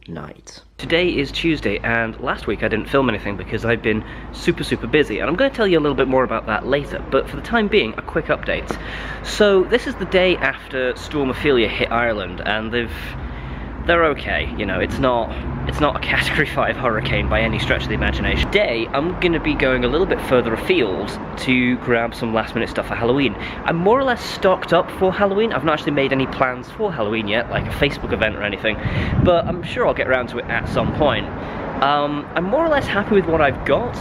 night. Today is Tuesday, and last week I didn't film anything because I've been super busy, and I'm going to tell you a little bit more about that later, but for the time being, a quick update. So this is the day after Storm Ophelia hit Ireland, and they're okay, you know, it's not a Category 5 hurricane by any stretch of the imagination. Today, I'm going to be going a little bit further afield to grab some last minute stuff for Halloween. I'm more or less stocked up for Halloween. I've not actually made any plans for Halloween yet, like a Facebook event or anything, but I'm sure I'll get around to it at some point. I'm more or less happy with what I've got.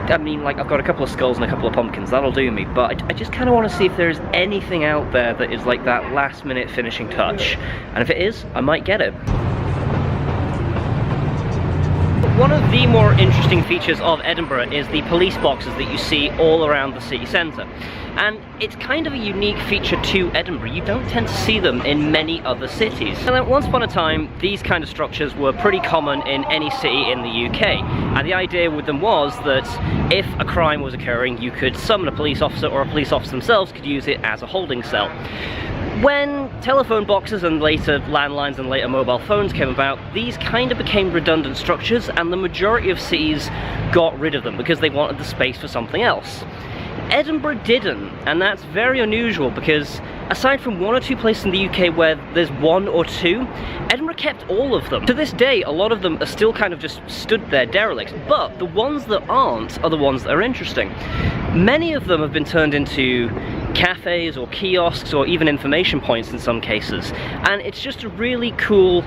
I mean, like, I've got a couple of skulls and a couple of pumpkins, that'll do me, but I just kind of want to see if there's anything out there that is like that last minute finishing touch, and if it is, I might get it. One of the more interesting features of Edinburgh is the police boxes that you see all around the city centre. And it's kind of a unique feature to Edinburgh. You don't tend to see them in many other cities. And once upon a time, these kind of structures were pretty common in any city in the UK. And the idea with them was that if a crime was occurring, you could summon a police officer, or a police officer themselves could use it as a holding cell. When telephone boxes and later landlines and later mobile phones came about, these kind of became redundant structures, and the majority of cities got rid of them because they wanted the space for something else. Edinburgh didn't, and that's very unusual because aside from one or two places in the UK where there's one or two, Edinburgh kept all of them. To this day, a lot of them are still kind of just stood there derelict, but the ones that aren't are the ones that are interesting. Many of them have been turned into cafes or kiosks or even information points in some cases, and it's just a really cool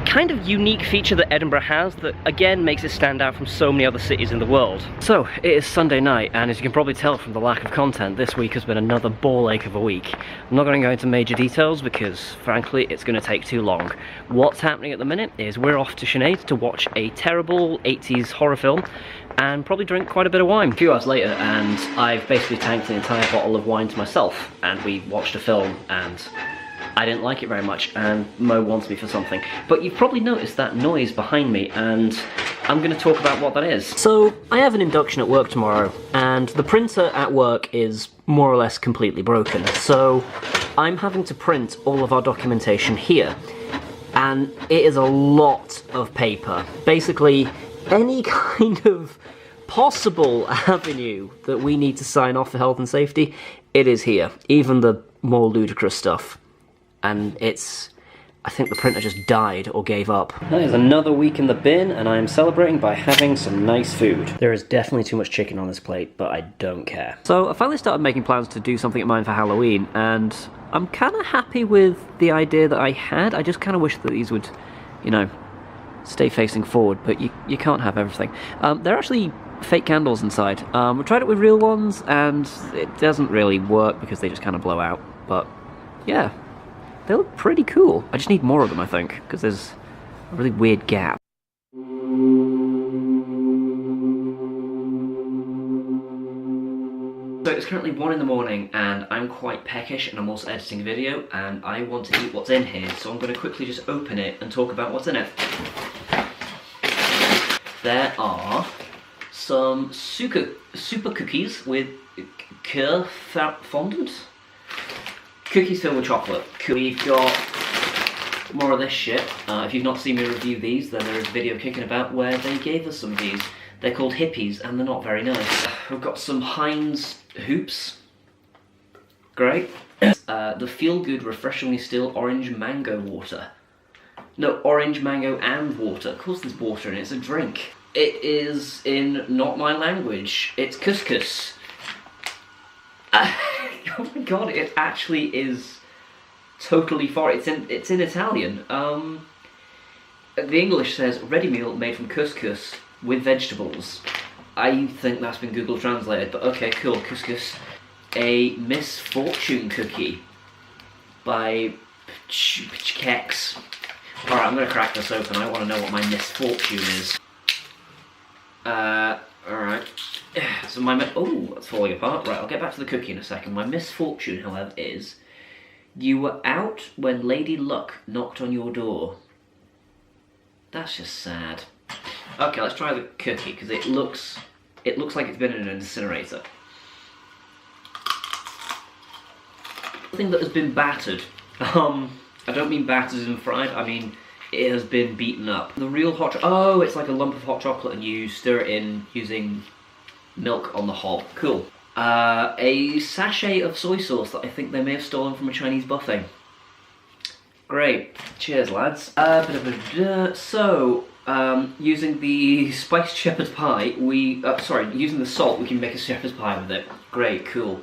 kind of unique feature that Edinburgh has that again makes it stand out from so many other cities in the world. So it is Sunday night, and as you can probably tell from the lack of content, this week has been another ball ache of a week. I'm not going to go into major details because frankly it's going to take too long. What's happening at the minute is we're off to Sinead to watch a terrible 80s horror film and probably drink quite a bit of wine. A few hours later, and I've basically tanked an entire bottle of wine to myself, and we watched a film and I didn't like it very much, and Mo wants me for something. But you've probably noticed that noise behind me, and I'm going to talk about what that is. So, I have an induction at work tomorrow, and the printer at work is more or less completely broken. So, I'm having to print all of our documentation here. And it is a lot of paper. Basically, any kind of possible avenue that we need to sign off for health and safety, it is here. Even the more ludicrous stuff. And I think the printer just died or gave up. That is another week in the bin, and I am celebrating by having some nice food. There is definitely too much chicken on this plate, but I don't care. So I finally started making plans to do something of mine for Halloween, and I'm kind of happy with the idea that I had. I just kind of wish that these would, you know, stay facing forward, but you can't have everything. They're actually fake candles inside. We tried it with real ones, and it doesn't really work because they just kind of blow out, but yeah. They look pretty cool. I just need more of them, I think, because there's a really weird gap. So it's currently 1 in the morning, and I'm quite peckish, and I'm also editing a video, and I want to eat what's in here, so I'm going to quickly just open it and talk about what's in it. There are some super cookies with cœur fondant. Cookies filled with chocolate. We've got more of this shit. If you've not seen me review these, then there is a video kicking about where they gave us some of these. They're called hippies, and they're not very nice. We've got some Heinz hoops. Great. The feel-good, refreshingly still orange mango water. No, orange mango and water. Of course there's water in it, it's a drink. It is in not my language. It's couscous. Oh my god, it actually is totally foreign. It's in Italian. The English says ready meal made from couscous with vegetables. I think that's been Google translated, but okay, cool, couscous. A misfortune cookie by Kex. Alright, I'm gonna crack this open. I want to know what my misfortune is. Alright. So oh, that's falling apart. Right, I'll get back to the cookie in a second. My misfortune, however, is you were out when Lady Luck knocked on your door. That's just sad. Okay, let's try the cookie, because it looks like it's been in an incinerator. Something that has been battered. I don't mean battered and fried, I mean it has been beaten up. The real oh, it's like a lump of hot chocolate and you stir it in using milk on the hob. Cool. A sachet of soy sauce that I think they may have stolen from a Chinese buffet. Great. Cheers, lads. So, using the spiced shepherd's pie, using the salt, we can make a shepherd's pie with it. Great, cool.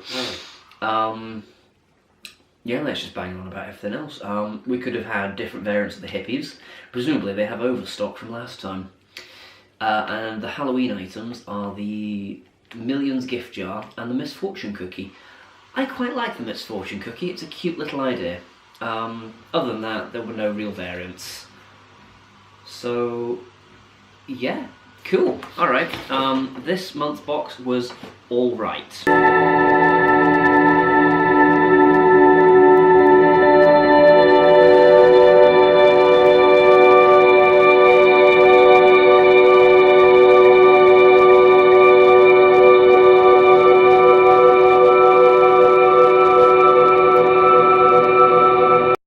Yeah, let's just bang on about everything else. We could have had different variants of the hippies. Presumably they have overstock from last time. And the Halloween items are the Millions gift jar and the Misfortune cookie. I quite like the Misfortune cookie, it's a cute little idea. Other than that, there were no real variants. So, yeah, cool. Alright, this month's box was alright.